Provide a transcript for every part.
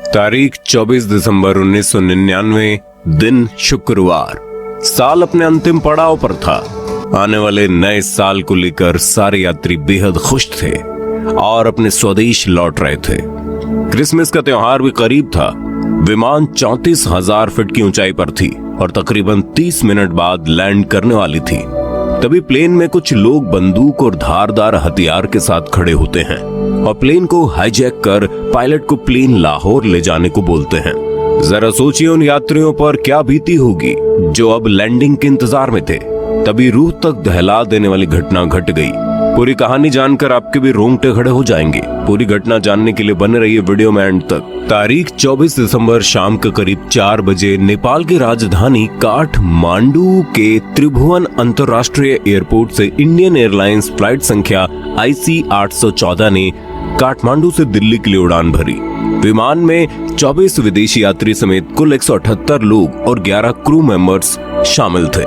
तारीख 24 दिसंबर 1999, दिन शुक्रवार। साल अपने अंतिम पड़ाव पर था। आने वाले नए साल को लेकर सारे यात्री बेहद खुश थे और अपने स्वदेश लौट रहे थे। क्रिसमस का त्योहार भी करीब था। विमान 34,000 फीट की ऊंचाई पर थी और तकरीबन 30 मिनट बाद लैंड करने वाली थी। तभी प्लेन में कुछ लोग बंदूक और धारदार हथियार के साथ खड़े होते हैं और प्लेन को हाईजैक कर पायलट को प्लेन लाहौर ले जाने को बोलते हैं। जरा सोचिए उन यात्रियों पर क्या बीती होगी जो अब लैंडिंग के इंतजार में थे। तभी रूह तक दहला देने वाली घटना घट गई। पूरी कहानी जानकर आपके भी रोंगटे खड़े हो जाएंगे। पूरी घटना जानने के लिए बने रहिए वीडियो में एंड तक। तारीख 24 दिसंबर शाम के करीब 4 बजे नेपाल की राजधानी काठमांडू के त्रिभुवन अंतरराष्ट्रीय एयरपोर्ट से इंडियन एयरलाइंस फ्लाइट संख्या IC 814 ने काठमांडू से दिल्ली के लिए उड़ान भरी। विमान में 24 विदेशी यात्री समेत कुल 178 लोग और 11 क्रू मेंबर्स शामिल थे।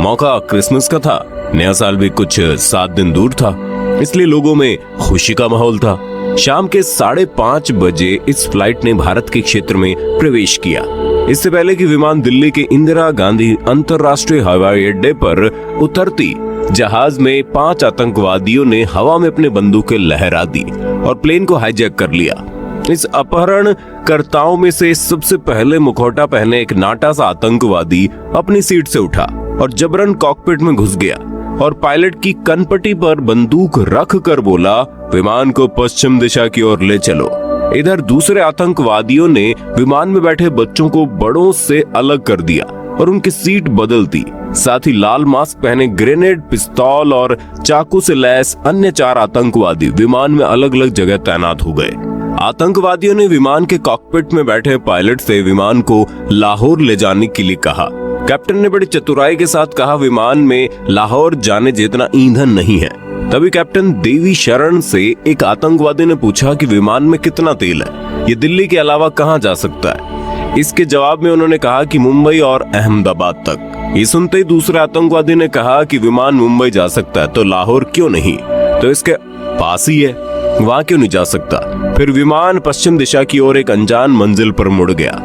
मौका क्रिसमस का था। नया साल भी कुछ 7 दिन दूर था, इसलिए लोगों में खुशी का माहौल था। शाम के 5:30 बजे इस फ्लाइट ने भारत के क्षेत्र में प्रवेश किया। इससे पहले कि विमान दिल्ली के इंदिरा गांधी अंतरराष्ट्रीय हवाई अड्डे पर उतरती, जहाज में 5 आतंकवादियों ने हवा में अपने बंदूकें लहरा दी और प्लेन को हाईजैक कर लिया। इस अपहरणकर्ताओं में से सबसे पहले मुखौटा पहने एक नाटा सा आतंकवादी अपनी सीट से उठा और जबरन कॉकपिट में घुस गया और पायलट की कनपट्टी पर बंदूक रख कर बोला, विमान को पश्चिम दिशा की ओर ले चलो। इधर दूसरे आतंकवादियों ने विमान में बैठे बच्चों को बड़ों से अलग कर दिया और उनकी सीट बदल दी। साथ ही लाल मास्क पहने ग्रेनेड, पिस्तौल और चाकू से लैस अन्य 4 आतंकवादी विमान में अलग अलग जगह तैनात हो गए। आतंकवादियों ने विमान के कॉकपिट में बैठे पायलट से विमान को लाहौर ले जाने के लिए कहा। कैप्टन ने बड़ी चतुराई के साथ कहा, विमान में लाहौर जाने जितना ईंधन नहीं है। तभी कैप्टन देवी शरण से एक आतंकवादी ने पूछा कि विमान में कितना तेल है, ये दिल्ली के अलावा कहां जा सकता है। इसके जवाब में उन्होंने कहा कि मुंबई और अहमदाबाद तक। ये सुनते ही दूसरे आतंकवादी ने कहा कि विमान मुंबई जा सकता है तो लाहौर क्यों नहीं, तो इसके पास ही है, वहां क्यों नहीं जा सकता। फिर विमान पश्चिम दिशा की ओर एक अनजान मंजिल पर मुड़ गया।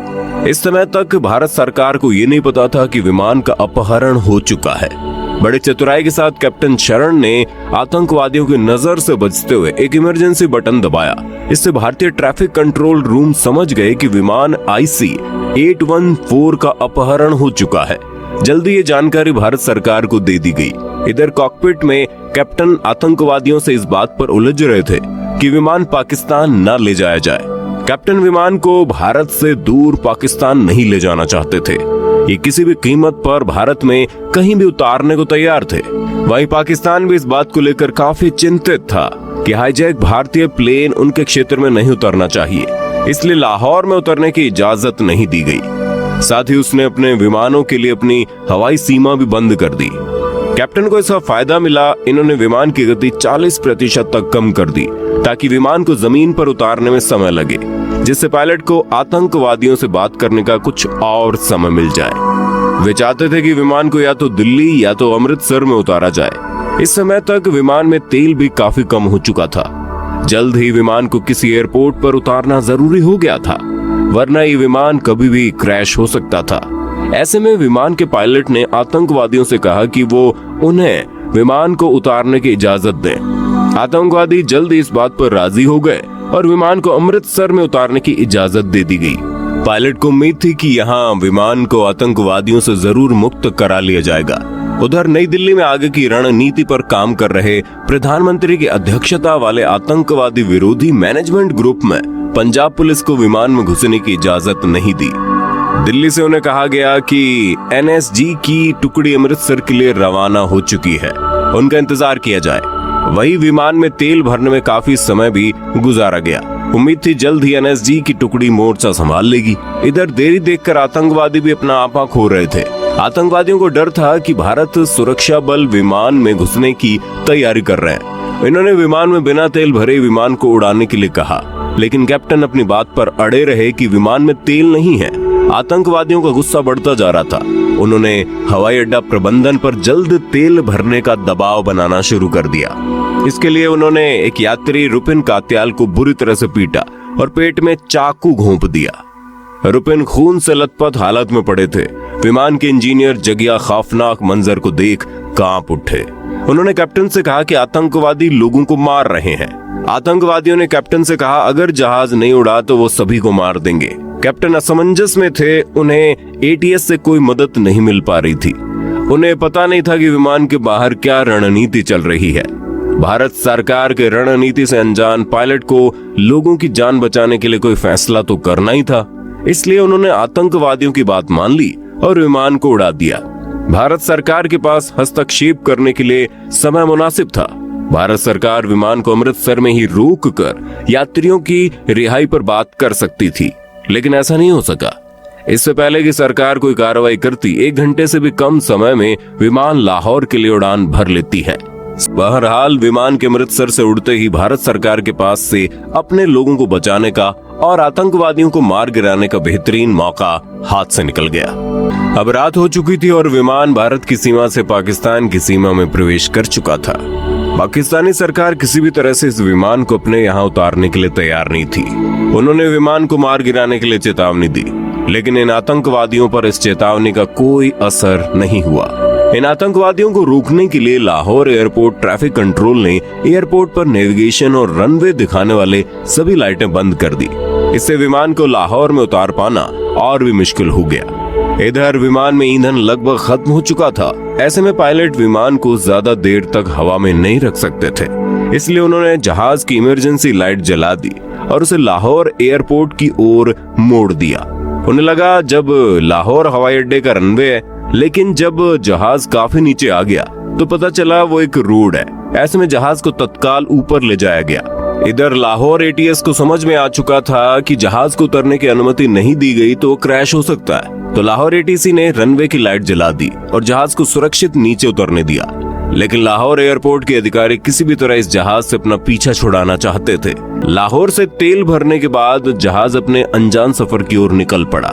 इस समय तक भारत सरकार को ये नहीं पता था कि विमान का अपहरण हो चुका है। बड़े चतुराई के साथ कैप्टन शरण ने आतंकवादियों की नजर से बचते हुए एक इमरजेंसी बटन दबाया। इससे भारतीय ट्रैफिक कंट्रोल रूम समझ गए कि विमान IC 814 का अपहरण हो चुका है। जल्दी ये जानकारी भारत सरकार को दे दी गई। इधर कॉकपिट में कैप्टन आतंकवादियों से इस बात पर उलझ रहे थे कि विमान पाकिस्तान न ले जाया जाए। कैप्टन विमान को भारत से दूर पाकिस्तान नहीं ले जाना चाहते थे। ये किसी भी कीमत पर भारत में कहीं भी उतारने को तैयार थे। वहीं पाकिस्तान भी इस बात को लेकर काफी चिंतित था कि हाईजैक भारतीय प्लेन उनके क्षेत्र में नहीं उतरना चाहिए, इसलिए लाहौर में उतरने की इजाजत नहीं दी गई। साथ ही उसने अपने विमानों के लिए अपनी हवाई सीमा भी बंद कर दी। कैप्टन को इसका फायदा मिला। इन्होंने विमान की गति 40% तक कम कर दी ताकि विमान को जमीन पर उतारने में समय लगे, जिससे पायलट को आतंकवादियों से बात करने का कुछ और समय मिल जाए। वे चाहते थे कि विमान को या तो दिल्ली या तो अमृतसर में उतारा जाए। इस समय तक विमान में तेल भी काफी कम हो चुका था। जल्द ही विमान को किसी एयरपोर्ट पर उतारना जरूरी हो गया था, वरना ये विमान कभी भी क्रैश हो सकता था। ऐसे में विमान के पायलट ने आतंकवादियों से कहा कि वो उन्हें विमान को उतारने की इजाजत दें। आतंकवादी जल्द इस बात पर राजी हो गए और विमान को अमृतसर में उतारने की इजाजत दे दी गई। पायलट को उम्मीद थी कि यहाँ विमान को आतंकवादियों से जरूर मुक्त करा लिया जाएगा। उधर नई दिल्ली में आगे की रणनीति पर काम कर रहे प्रधानमंत्री की अध्यक्षता वाले आतंकवादी विरोधी मैनेजमेंट ग्रुप में पंजाब पुलिस को विमान में घुसने की इजाजत नहीं दी। दिल्ली से उन्हें कहा गया कि NSG की टुकड़ी अमृतसर के लिए रवाना हो चुकी है, उनका इंतजार किया जाए। वही विमान में तेल भरने में काफी समय भी गुजारा गया। उम्मीद थी जल्द ही NSG की टुकड़ी मोर्चा संभाल लेगी। इधर देरी देखकर आतंकवादी भी अपना आपा खो रहे थे। आतंकवादियों को डर था कि भारत सुरक्षा बल विमान में घुसने की तैयारी कर रहे हैं। इन्होंने विमान में बिना तेल भरे विमान को उड़ाने के लिए कहा, लेकिन कैप्टन अपनी बात पर अड़े रहे कि विमान में तेल नहीं है। आतंकवादियों का गुस्सा बढ़ता जा रहा था। उन्होंने हवाई अड्डा प्रबंधन पर जल्द तेल भरने का दबाव बनाना शुरू कर दिया। इसके लिए उन्होंने एक यात्री रुपिन कात्याल को बुरी तरह से पीटा और पेट में चाकू घोंप दिया। रुपिन खून से लथपथ हालत में पड़े थे। विमान के इंजीनियर जगिया खौफनाक मंजर को देख कांप उठे। उन्होंने कैप्टन से कहा कि आतंकवादी लोगों को मार रहे हैं। आतंकवादियों ने कैप्टन से कहा अगर जहाज नहीं उड़ा तो वो सभी को मार देंगे। कैप्टन असमंजस में थे। उन्हें एटीएस से कोई मदद नहीं मिल पा रही थी। उन्हें पता नहीं था कि विमान के बाहर क्या रणनीति चल रही है। भारत सरकार के रणनीति से अनजान पायलट को लोगों की जान बचाने के लिए कोई फैसला तो करना ही था। इसलिए उन्होंने आतंकवादियों की बात मान ली और विमान को उड़ा दिया। भारत सरकार के पास हस्तक्षेप करने के लिए समय मुनासिब था। भारत सरकार विमान को अमृतसर में ही रोक कर यात्रियों की रिहाई पर बात कर सकती थी, लेकिन ऐसा नहीं हो सका। इससे पहले कि सरकार कोई कार्रवाई करती, 1 घंटे से भी कम समय में विमान लाहौर के लिए उड़ान भर लेती है। बहरहाल विमान के अमृतसर से उड़ते ही भारत सरकार के पास से अपने लोगों को बचाने का और आतंकवादियों को मार गिराने का बेहतरीन मौका हाथ से निकल गया। अब रात हो चुकी थी और विमान भारत की सीमा से पाकिस्तान की सीमा में प्रवेश कर चुका था। पाकिस्तानी सरकार किसी भी तरह से इस विमान को अपने यहाँ उतारने के लिए तैयार नहीं थी। उन्होंने विमान को मार गिराने के लिए चेतावनी दी, लेकिन इन आतंकवादियों पर इस चेतावनी का कोई असर नहीं हुआ। इन आतंकवादियों को रोकने के लिए लाहौर एयरपोर्ट ट्रैफिक कंट्रोल ने एयरपोर्ट पर नेविगेशन और रनवे दिखाने वाले सभी लाइटें बंद कर दी। इससे विमान को लाहौर में उतार पाना और भी मुश्किल हो गया। इधर विमान में ईंधन लगभग खत्म हो चुका था। ऐसे में पायलट विमान को ज्यादा देर तक हवा में नहीं रख सकते थे। इसलिए उन्होंने जहाज की इमरजेंसी लाइट जला दी और उसे लाहौर एयरपोर्ट की ओर मोड़ दिया। उन्हें लगा जब लाहौर हवाई अड्डे का रनवे है, लेकिन जब जहाज काफी नीचे आ गया तो पता चला वो एक रोड है। ऐसे में जहाज को तत्काल ऊपर ले जाया गया। इधर लाहौर एटीएस को समझ में आ चुका था कि जहाज को उतरने की अनुमति नहीं दी गई तो क्रैश हो सकता है। तो लाहौर एटीसी ने रनवे की लाइट जला दी और जहाज को सुरक्षित नीचे उतरने दिया। लेकिन लाहौर एयरपोर्ट के अधिकारी किसी भी तरह इस जहाज से अपना पीछा छुड़ाना चाहते थे। लाहौर से तेल भरने के बाद जहाज अपने अनजान सफर की ओर निकल पड़ा।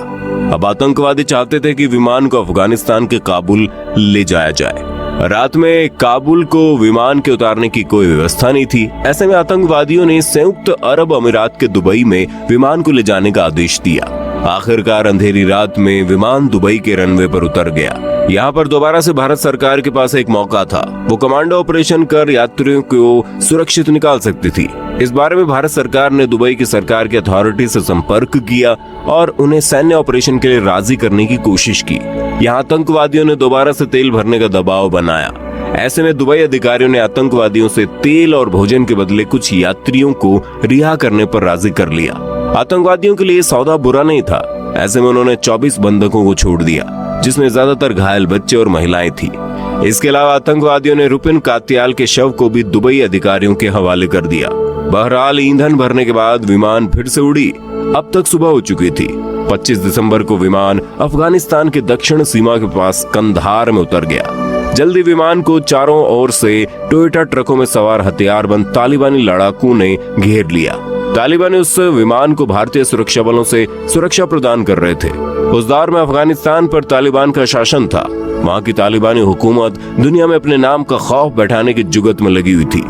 अब आतंकवादी चाहते थे कि विमान को अफगानिस्तान के काबुल ले जाया जाए। रात में काबुल को विमान के उतारने की कोई व्यवस्था नहीं थी। ऐसे में आतंकवादियों ने संयुक्त अरब अमीरात के दुबई में विमान को ले जाने का आदेश दिया। आखिरकार अंधेरी रात में विमान दुबई के रनवे पर उतर गया। यहाँ पर दोबारा से भारत सरकार के पास एक मौका था। वो कमांडो ऑपरेशन कर यात्रियों को सुरक्षित निकाल सकती थी। इस बारे में भारत सरकार ने दुबई की सरकार की अथॉरिटी से संपर्क किया और उन्हें सैन्य ऑपरेशन के लिए राजी करने की कोशिश की। यहाँ आतंकवादियों ने दोबारा से तेल भरने का दबाव बनाया। ऐसे में दुबई अधिकारियों ने आतंकवादियों से तेल और भोजन के बदले कुछ यात्रियों को रिहा करने पर राजी कर लिया। आतंकवादियों के लिए सौदा बुरा नहीं था। ऐसे में उन्होंने 24 बंधकों को छोड़ दिया, जिसमें ज्यादातर घायल बच्चे और महिलाएं थी। इसके अलावा आतंकवादियों ने रुपिन कात्याल के शव को भी दुबई अधिकारियों के हवाले कर दिया। बहरहाल ईंधन भरने के बाद विमान फिर से उड़ी। अब तक सुबह हो चुकी थी। 25 दिसंबर को विमान अफगानिस्तान के दक्षिण सीमा के पास कंधार में उतर गया। जल्दी विमान को चारों ओर से टोयोटा ट्रकों में सवार हथियारबंद तालिबानी लड़ाकू ने घेर लिया। तालिबानी उस विमान को भारतीय सुरक्षा बलों से सुरक्षा प्रदान कर रहे थे। उस दौर में अफगानिस्तान पर तालिबान का शासन था। वहाँ की तालिबानी हुकूमत दुनिया में अपने नाम का खौफ बैठाने की जुगत में लगी हुई थी।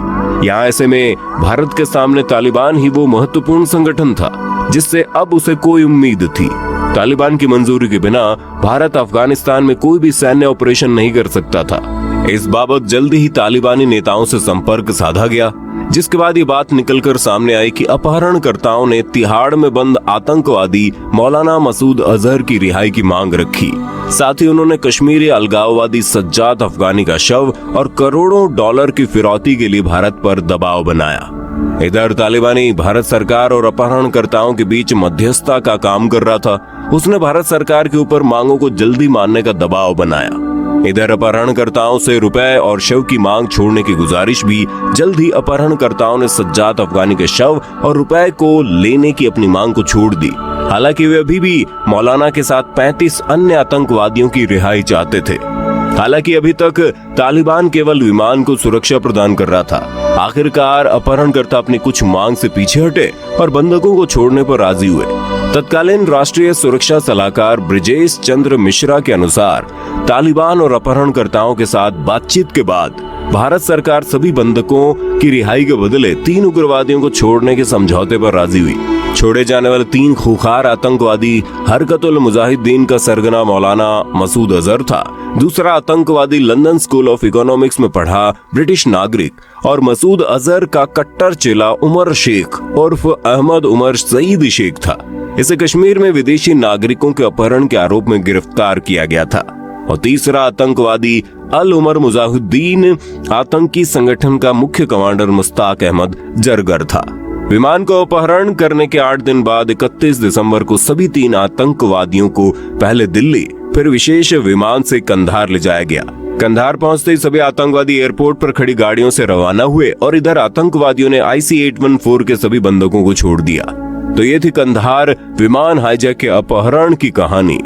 यहाँ ऐसे में भारत के सामने तालिबान ही वो महत्वपूर्ण संगठन था जिससे अब उसे कोई उम्मीद थी। तालिबान की मंजूरी के बिना भारत अफगानिस्तान में कोई भी सैन्य ऑपरेशन नहीं कर सकता था। इस बाबत जल्दी ही तालिबानी नेताओं से संपर्क साधा गया, जिसके बाद ये बात निकलकर सामने आई कि अपहरणकर्ताओं ने तिहाड़ में बंद आतंकवादी मौलाना मसूद अजहर की रिहाई की मांग रखी। साथ ही उन्होंने कश्मीरी अलगाववादी सज्जाद अफगानी का शव और करोड़ों डॉलर की फिरौती के लिए भारत पर दबाव बनाया। इधर तालिबानी भारत सरकार और अपहरणकर्ताओं के बीच मध्यस्थता का काम कर रहा था। उसने भारत सरकार के ऊपर मांगों को जल्दी मानने का दबाव बनाया। इधर अपहरणकर्ताओं से रुपए और शव की मांग छोड़ने की गुजारिश भी जल्द ही अपहरणकर्ताओं ने सज्जाद अफगानी के शव और रुपए को लेने की अपनी मांग को छोड़ दी। हालांकि वे अभी भी मौलाना के साथ 35 अन्य आतंकवादियों की रिहाई चाहते थे। हालांकि अभी तक तालिबान केवल विमान को सुरक्षा प्रदान कर रहा था। आखिरकार अपहरणकर्ता अपनी कुछ मांग से पीछे हटे और बंधकों को छोड़ने पर राजी हुए। तत्कालीन राष्ट्रीय सुरक्षा सलाहकार ब्रिजेश चंद्र मिश्रा के अनुसार तालिबान और अपहरणकर्ताओं के साथ बातचीत के बाद भारत सरकार सभी बंधकों की रिहाई के बदले 3 उग्रवादियों को छोड़ने के समझौते पर राजी हुई। छोड़े जाने वाले 3 खूंखार आतंकवादी हरकतुल मुजाहिदीन का सरगना मौलाना मसूद अजहर था। दूसरा आतंकवादी लंदन स्कूल ऑफ इकोनॉमिक्स में पढ़ा ब्रिटिश नागरिक और मसूद अजहर का कट्टर चेला उमर शेख उर्फ अहमद उमर सईद शेख था। इसे कश्मीर में विदेशी नागरिकों के अपहरण के आरोप में गिरफ्तार किया गया था। और तीसरा आतंकवादी अल उमर मुजाहिदीन आतंकी संगठन का मुख्य कमांडर मुश्ताक अहमद जरगर था। विमान को अपहरण करने के 8 दिन बाद 31 दिसंबर को सभी 3 आतंकवादियों को पहले दिल्ली फिर विशेष विमान से कंधार ले जाया गया। कंधार पहुंचते ही सभी आतंकवादी एयरपोर्ट पर खड़ी गाड़ियों से रवाना हुए और इधर आतंकवादियों ने IC-814 के सभी बंधकों को छोड़ दिया। तो ये थी कंधार विमान हाईजैक के अपहरण की कहानी।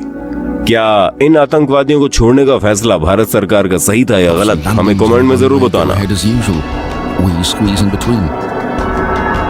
क्या इन आतंकवादियों को छोड़ने का फैसला भारत सरकार का सही था या गलत, हमें कमेंट में जरूर बताना।